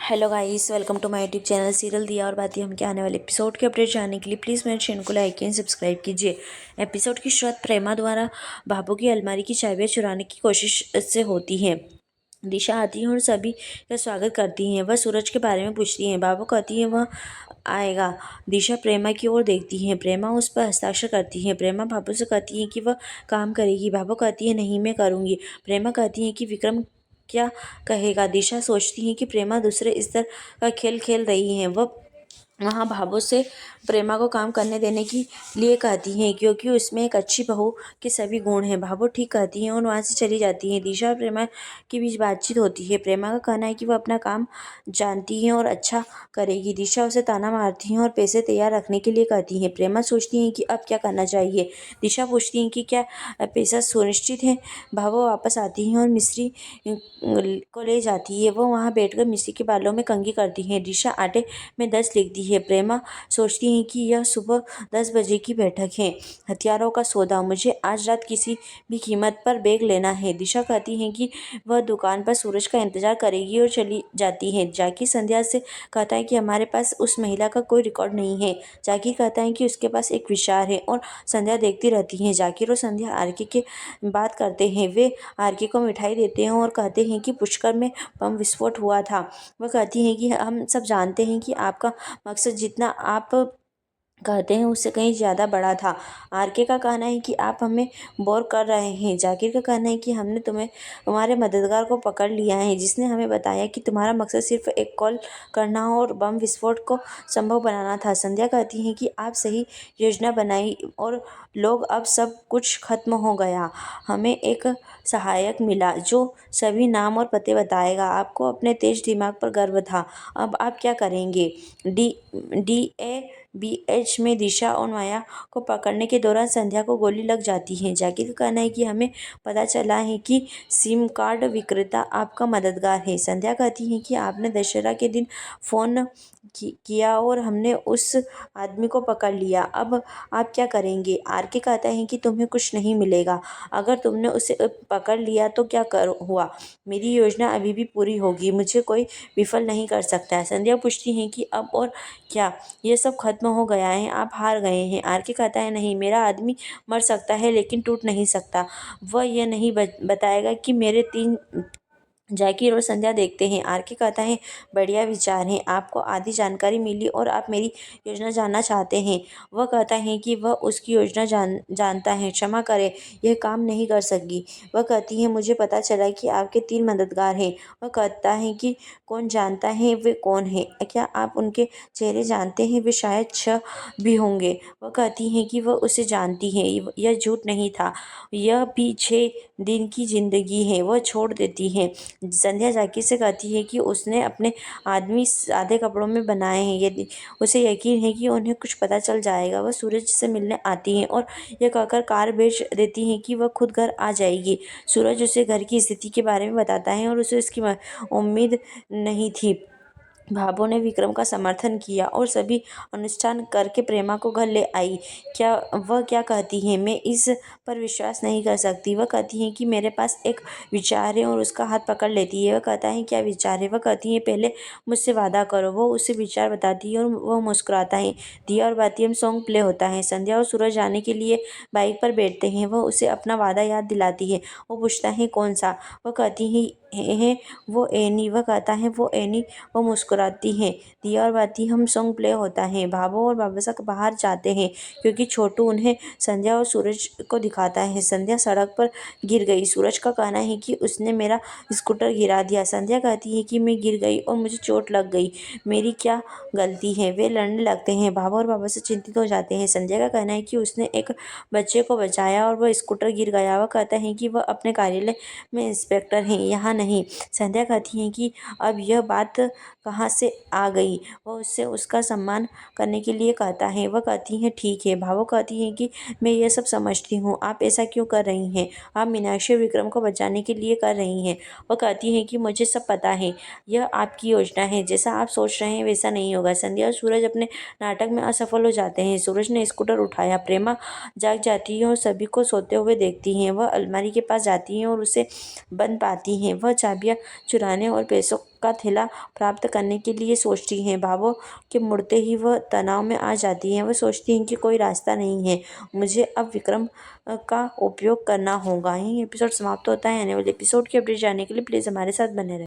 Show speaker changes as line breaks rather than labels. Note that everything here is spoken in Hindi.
Hello guys, welcome to my YouTube channel serial Diya Aur बाती। हम क्या आने वाले एपिसोड के अपडेट जानने के लिए प्लीज़ मेरे चैनल को लाइक एंड सब्सक्राइब कीजिए। एपिसोड की शुरुआत प्रेमा द्वारा बाबू की अलमारी की चाबियां चुराने की कोशिश से होती है। दिशा आती है और सभी का स्वागत करती हैं। वह सूरज के बारे में पूछती हैं। बाबू कहती है वह आएगा। दिशा प्रेमा की ओर देखती है। प्रेमा उस पर हस्ताक्षर करती है। प्रेमा बाबू से कहती है कि वह काम करेगी। बाबू कहती है नहीं, मैं करूँगी। प्रेमा कहती है कि विक्रम क्या कहेगा। दिशा सोचती है कि प्रेमा दूसरे स्तर का खेल खेल रही है। वह वहाँ भाभो से प्रेमा को काम करने देने के लिए कहती हैं क्योंकि उसमें एक अच्छी बहू के सभी गुण हैं। भाभो ठीक कहती हैं और वहाँ से चली जाती हैं। दिशा और प्रेमा के बीच बातचीत होती है। प्रेमा का कहना है कि वह अपना काम जानती है और अच्छा करेगी। दिशा उसे ताना मारती है और पैसे तैयार रखने के लिए कहती है। प्रेमा सोचती है कि अब क्या करना चाहिए। दिशा पूछती है कि क्या पैसा सुनिश्चित है। भाभो वापस आती है और मिस्त्री को ले जाती है। वो वहाँ बैठकर मिस्त्री के बालों में कंघी करती है। दिशा आटे में 10 लिखती है। प्रेमा सोचती है कि यह सुबह 10 बजे की बैठक है। हथियारों का सौदा, मुझे आज रात किसी भी कीमत पर बैग लेना है। दिशा कहती है कि वह दुकान पर सूरज का इंतजार करेगी और चली जाती है। जाकिर संध्या से कहता है कि हमारे पास उस महिला का कोई रिकॉर्ड नहीं है। जाकिर कहता है कि उसके पास एक विचार है और संध्या देखती रहती है। जाकिर और संध्या आरके के बात करते हैं। वे आरके को मिठाई देते हैं और कहते हैं कि पुष्कर में बम विस्फोट हुआ था। वह कहती हैं कि हम सब जानते हैं कि आपका मकसद जितना आप कहते हैं उससे कहीं ज़्यादा बड़ा था। आरके का कहना है कि आप हमें बोर कर रहे हैं। जाकिर का कहना है कि हमने तुम्हारे मददगार को पकड़ लिया है जिसने हमें बताया कि तुम्हारा मकसद सिर्फ एक कॉल करना और बम विस्फोट को संभव बनाना था। संध्या कहती है कि आप सही योजना बनाई और लोग अब सब कुछ खत्म हो गया। हमें एक सहायक मिला जो सभी नाम और पते बताएगा। आपको अपने तेज दिमाग पर गर्व था। अब आप क्या करेंगे। DABH में दिशा और माया को पकड़ने के दौरान संध्या को गोली लग जाती है। जाकिर का कहना है कि हमें पता चला है कि सिम कार्ड विक्रेता आपका मददगार है। संध्या कहती है कि आपने दशहरा के दिन फ़ोन किया और हमने उस आदमी को पकड़ लिया। अब आप क्या करेंगे। आरके कहता है कि तुम्हें कुछ नहीं मिलेगा। अगर तुमने उसे पकड़ लिया तो क्या हुआ। मेरी योजना अभी भी पूरी होगी। मुझे कोई विफल नहीं कर सकता है। संध्या पूछती है कि अब और क्या, ये सब खत्म हो गया है, आप हार गए हैं। आरके कहता है नहीं, मेरा आदमी मर सकता है लेकिन टूट नहीं सकता। वह यह नहीं बताएगा कि मेरे 3 जाकिर और संध्या देखते हैं। आरके कहता है बढ़िया विचार है। आपको आधी जानकारी मिली और आप मेरी योजना जानना चाहते हैं। वह कहता है कि वह उसकी योजना जानता है। क्षमा करें, यह काम नहीं कर सकी। वह कहती है मुझे पता चला कि आपके 3 मददगार हैं। वह कहता है कि कौन जानता है वे कौन है। क्या आप उनके चेहरे जानते हैं। वे शायद 6 भी होंगे। वह कहती है कि वह उसे जानती है। यह झूठ नहीं था। यह भी 6 दिन की जिंदगी है। वह छोड़ देती है। संध्या जाकिर से कहती है कि उसने अपने आदमी सादे कपड़ों में बनाए हैं। यदि उसे यकीन है कि उन्हें कुछ पता चल जाएगा। वह सूरज से मिलने आती है और यह कहकर कार बेच देती है कि वह खुद घर आ जाएगी। सूरज उसे घर की स्थिति के बारे में बताता है और उसे इसकी उम्मीद नहीं थी। भाभो ने विक्रम का समर्थन किया और सभी अनुष्ठान करके प्रेमा को घर ले आई। वह क्या कहती है, मैं इस पर विश्वास नहीं कर सकती। वह कहती है कि मेरे पास एक विचार है और उसका हाथ पकड़ लेती है। वह कहता है क्या विचार है। वह कहती है पहले मुझसे वादा करो। वो उसे विचार बताती है और वह मुस्कुराता है। दिया और बाती हम सॉन्ग प्ले होता है। संध्या और सूरज जाने के लिए बाइक पर बैठते हैं। वह उसे अपना वादा याद दिलाती है। वो पूछता है कौन सा। वह कहती है वो एनी। वह कहता है वो एनी। वो मुस्कुराती हैं। दिया और बाती हम सॉन्ग प्ले होता है। भाभो और बाबसा बाहर जाते हैं क्योंकि छोटू उन्हें संध्या और सूरज को दिखाता है। संध्या सड़क पर गिर गई। सूरज का कहना है कि उसने मेरा स्कूटर गिरा दिया। संध्या कहती है कि मैं गिर गई और मुझे चोट लग गई, मेरी क्या गलती है। वे लड़ने लगते हैं। भाभो और बाबा से चिंतित हो जाते हैं। संध्या का कहना है कि उसने एक बच्चे को बचाया और वह स्कूटर गिर गया। वह कहता है कि वह अपने कार्यालय में इंस्पेक्टर हैं, यहाँ नहीं। संध्या कहती है कि अब यह बात कहाँ से आ गई। वह उससे उसका सम्मान करने के लिए कहता है। वह कहती है ठीक है। भावो कहती है कि मैं ये सब समझती हूँ, आप ऐसा क्यों कर रही हैं। आप मीनाक्षी और विक्रम को बचाने के लिए कर रही हैं। वह कहती है कि मुझे सब पता है, यह आपकी योजना है। जैसा आप सोच रहे हैं वैसा नहीं होगा। संध्या और सूरज अपने नाटक में असफल हो जाते हैं। सूरज ने स्कूटर उठाया। प्रेमा जाग जाती है और सभी को सोते हुए देखती हैं। वह अलमारी के पास जाती हैं और उसे बंद पाती हैं। वह चाबियाँ चुराने और पैसों का थैला प्राप्त करने के लिए सोचती हैं। भावों के मुड़ते ही वह तनाव में आ जाती हैं। वह सोचती हैं कि कोई रास्ता नहीं है, मुझे अब विक्रम का उपयोग करना होगा। यही एपिसोड समाप्त होता है। आने वाले एपिसोड की अपडेट जानने के लिए प्लीज़ हमारे साथ बने रहें।